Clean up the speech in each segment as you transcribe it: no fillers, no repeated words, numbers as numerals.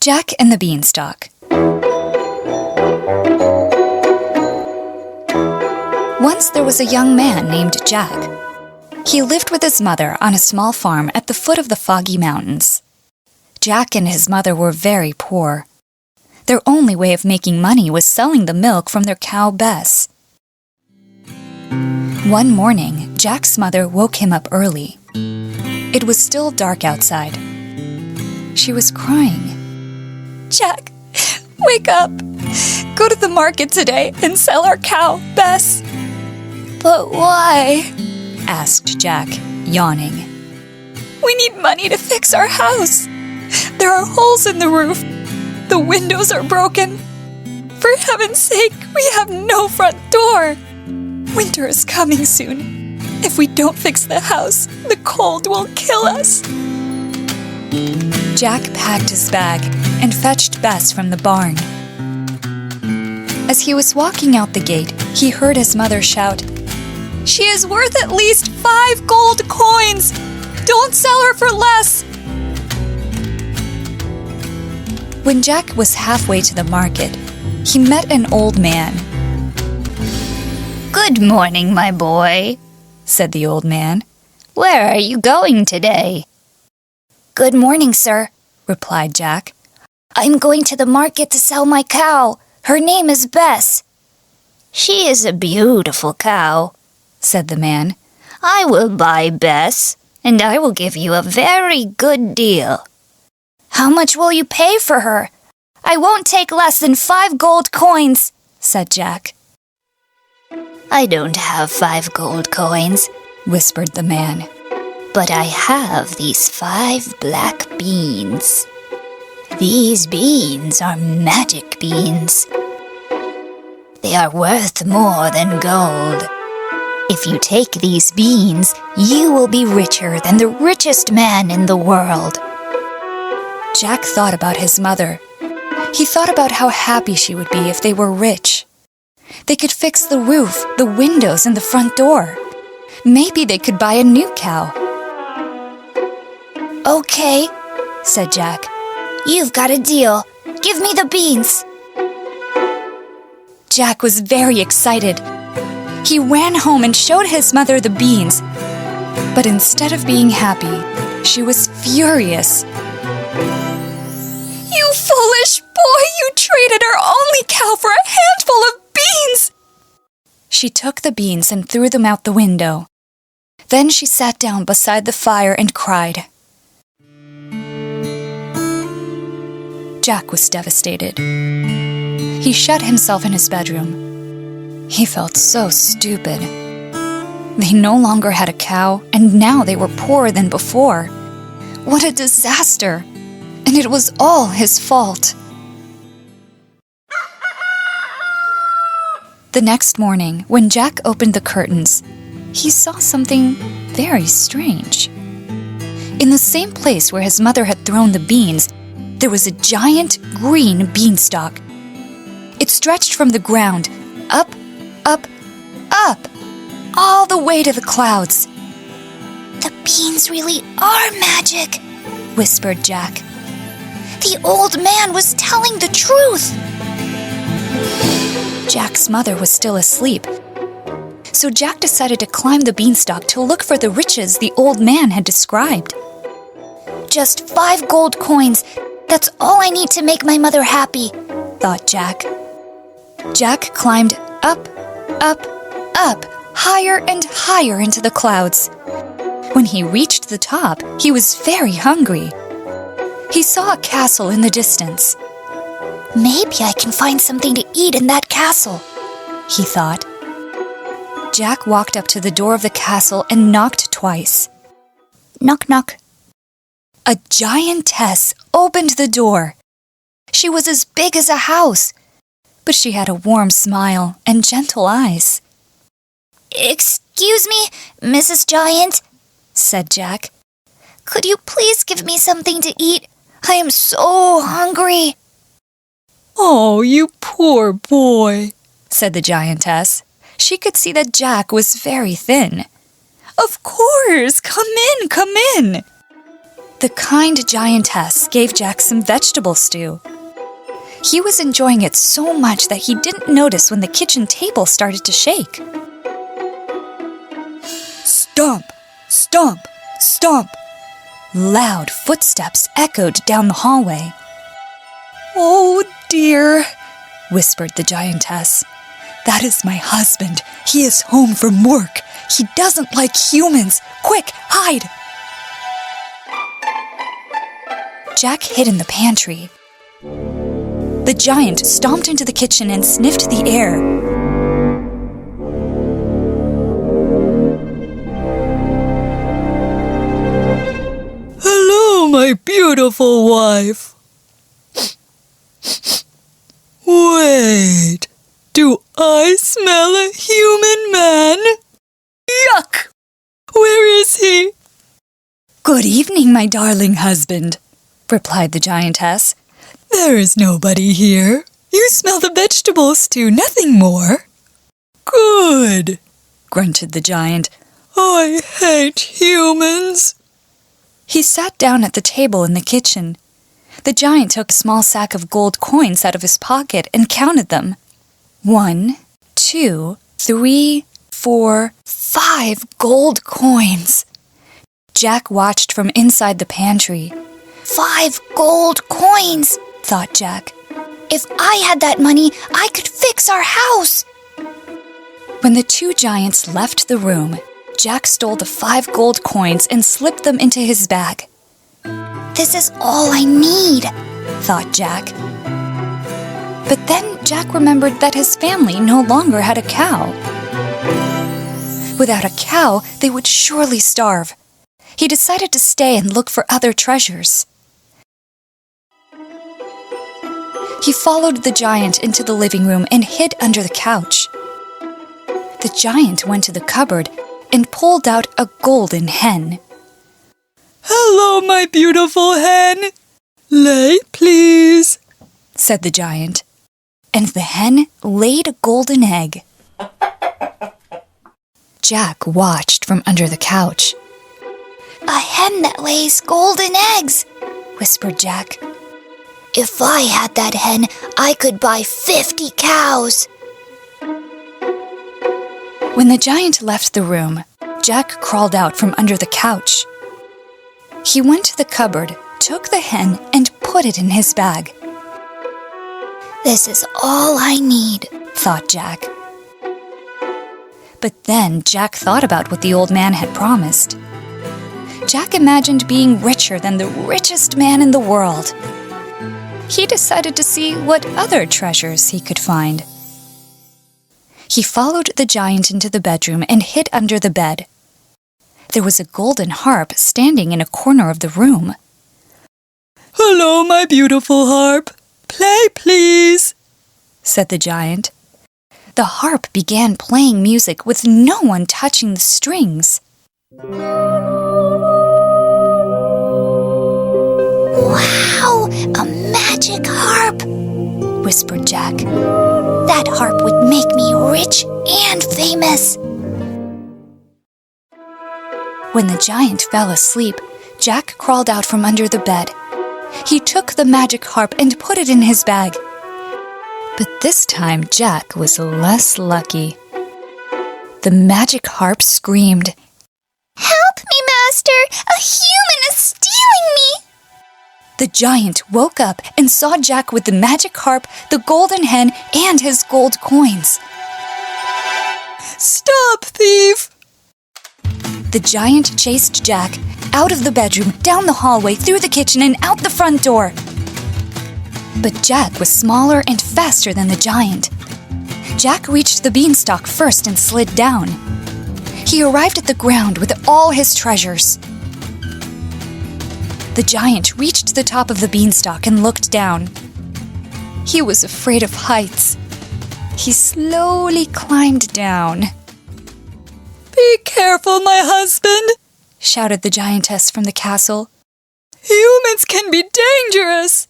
Jack and the Beanstalk. Once there was a young man named Jack. He lived with his mother on a small farm at the foot of the Foggy Mountains. Jack and his mother were very poor. Their only way of making money was selling the milk from their cow Bess. One morning, Jack's mother woke him up early. It was still dark outside. She was crying. "Jack, wake up! Go to the market today and sell our cow, Bess." "But why?" asked Jack, yawning. "We need money to fix our house. There are holes in the roof. The windows are broken. For heaven's sake, we have no front door. Winter is coming soon. If we don't fix the house, the cold will kill us." Jack packed his bag and fetched Bess from the barn. As he was walking out the gate, he heard his mother shout, "She is worth at least 5 gold coins! Don't sell her for less!" When Jack was halfway to the market, he met an old man. "Good morning, my boy," said the old man. "Where are you going today?" "Good morning, sir," replied Jack. "I'm going to the market to sell my cow. Her name is Bess." "She is a beautiful cow," said the man. "I will buy Bess, and I will give you a very good deal." "How much will you pay for her?" "I won't take less than 5 gold coins," said Jack. "I don't have 5 gold coins," whispered the man. "But I have these 5 black beans. These beans are magic beans. They are worth more than gold. If you take these beans, you will be richer than the richest man in the world." Jack thought about his mother. He thought about how happy she would be if they were rich. They could fix the roof, the windows, and the front door. Maybe they could buy a new cow. "Okay," said Jack. "You've got a deal. Give me the beans." Jack was very excited. He ran home and showed his mother the beans. But instead of being happy, she was furious. "You foolish boy! You traded our only cow for a handful of beans!" She took the beans and threw them out the window. Then she sat down beside the fire and cried. Jack was devastated. He shut himself in his bedroom. He felt so stupid. They no longer had a cow, and now they were poorer than before. What a disaster! And it was all his fault. The next morning, when Jack opened the curtains, he saw something very strange. In the same place where his mother had thrown the beans, there was a giant green beanstalk. It stretched from the ground, up, up, up, all the way to the clouds. "The beans really are magic," whispered Jack. "The old man was telling the truth." Jack's mother was still asleep, so Jack decided to climb the beanstalk to look for the riches the old man had described. "Just 5 gold coins. That's all I need to make my mother happy," thought Jack. Jack climbed up, up, up, higher and higher into the clouds. When he reached the top, he was very hungry. He saw a castle in the distance. "Maybe I can find something to eat in that castle," he thought. Jack walked up to the door of the castle and knocked twice. Knock, knock. A giantess opened the door. She was as big as a house, but she had a warm smile and gentle eyes. "Excuse me, Mrs. Giant," said Jack. "Could you please give me something to eat? I am so hungry." "Oh, you poor boy," said the giantess. She could see that Jack was very thin. "Of course, come in, come in." The kind giantess gave Jack some vegetable stew. He was enjoying it so much that he didn't notice when the kitchen table started to shake. Stomp! Stomp! Stomp! Loud footsteps echoed down the hallway. "Oh dear," whispered the giantess. "That is my husband. He is home from work. He doesn't like humans. Quick, hide!" Jack hid in the pantry. The giant stomped into the kitchen and sniffed the air. "Hello, my beautiful wife." "Wait, do I smell a human man? Yuck! Where is he?" "Good evening, my darling husband," replied the giantess. "There is nobody here. You smell the vegetable stew, nothing more." "Good," grunted the giant. "I hate humans." He sat down at the table in the kitchen. The giant took a small sack of gold coins out of his pocket and counted them. 1, 2, 3, 4, 5 gold coins. Jack watched from inside the pantry. 5 gold coins, thought Jack. If I had that money, I could fix our house. When the two giants left the room, Jack stole the 5 gold coins and slipped them into his bag. This is all I need, thought Jack. But then Jack remembered that his family no longer had a cow. Without a cow, they would surely starve. He decided to stay and look for other treasures. He followed the giant into the living room and hid under the couch. The giant went to the cupboard and pulled out a golden hen. "Hello, my beautiful hen. Lay, please," said the giant. And the hen laid a golden egg. Jack watched from under the couch. A hen that lays golden eggs, whispered Jack. If I had that hen, I could buy 50 cows. When the giant left the room, Jack crawled out from under the couch. He went to the cupboard, took the hen, and put it in his bag. This is all I need, thought Jack. But then Jack thought about what the old man had promised. Jack imagined being richer than the richest man in the world. He decided to see what other treasures he could find. He followed the giant into the bedroom and hid under the bed. There was a golden harp standing in a corner of the room. "Hello, my beautiful harp. Play, please," said the giant. The harp began playing music with no one touching the strings. Wow, a magic harp, whispered Jack. That harp would make me rich and famous. When the giant fell asleep, Jack crawled out from under the bed. He took the magic harp and put it in his bag. But this time Jack was less lucky. The magic harp screamed, "Help me, master! A human is stealing me!" The giant woke up and saw Jack with the magic harp, the golden hen, and his gold coins. "Stop, thief!" The giant chased Jack out of the bedroom, down the hallway, through the kitchen, and out the front door. But Jack was smaller and faster than the giant. Jack reached the beanstalk first and slid down. He arrived at the ground with all his treasures. The giant reached the top of the beanstalk and looked down. He was afraid of heights. He slowly climbed down. "Be careful, my husband," shouted the giantess from the castle. "Humans can be dangerous."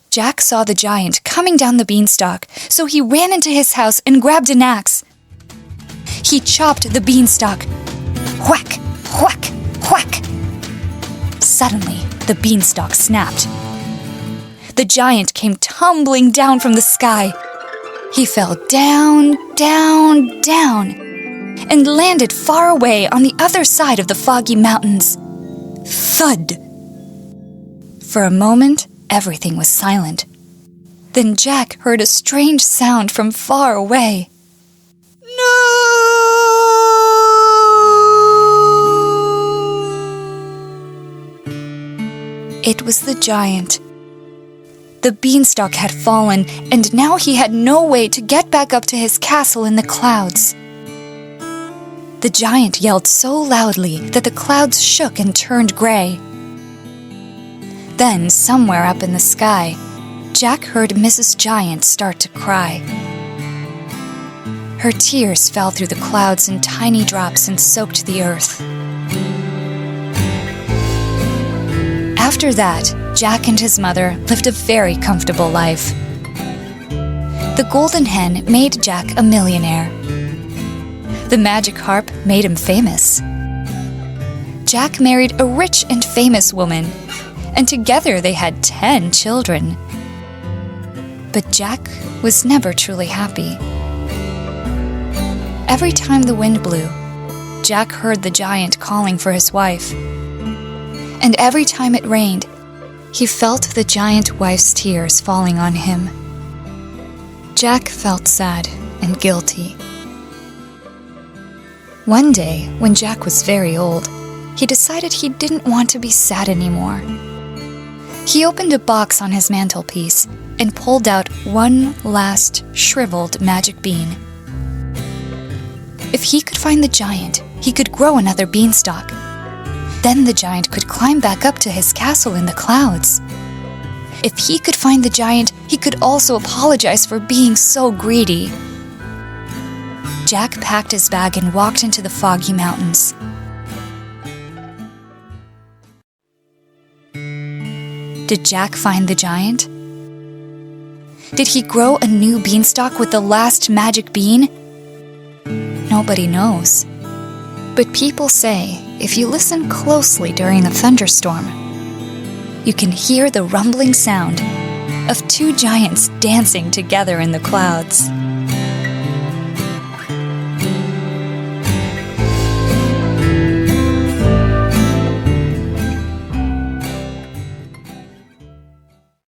Jack saw the giant coming down the beanstalk, so he ran into his house and grabbed an axe. He chopped the beanstalk. Whack, whack, whack. Suddenly, the beanstalk snapped. The giant came tumbling down from the sky. He fell down, down, down, and landed far away on the other side of the foggy mountains. Thud! For a moment, everything was silent. Then Jack heard a strange sound from far away. No! It was the giant. The beanstalk had fallen, and now he had no way to get back up to his castle in the clouds. The giant yelled so loudly that the clouds shook and turned gray. Then, somewhere up in the sky, Jack heard Mrs. Giant start to cry. Her tears fell through the clouds in tiny drops and soaked the earth. After that, Jack and his mother lived a very comfortable life. The golden hen made Jack a millionaire. The magic harp made him famous. Jack married a rich and famous woman, and together they had 10 children. But Jack was never truly happy. Every time the wind blew, Jack heard the giant calling for his wife. And every time it rained, he felt the giant wife's tears falling on him. Jack felt sad and guilty. One day, when Jack was very old, he decided he didn't want to be sad anymore. He opened a box on his mantelpiece and pulled out one last shriveled magic bean. If he could find the giant, he could grow another beanstalk. Then the giant could climb back up to his castle in the clouds. If he could find the giant, he could also apologize for being so greedy. Jack packed his bag and walked into the foggy mountains. Did Jack find the giant? Did he grow a new beanstalk with the last magic bean? Nobody knows. But people say if you listen closely during a thunderstorm, you can hear the rumbling sound of 2 giants dancing together in the clouds.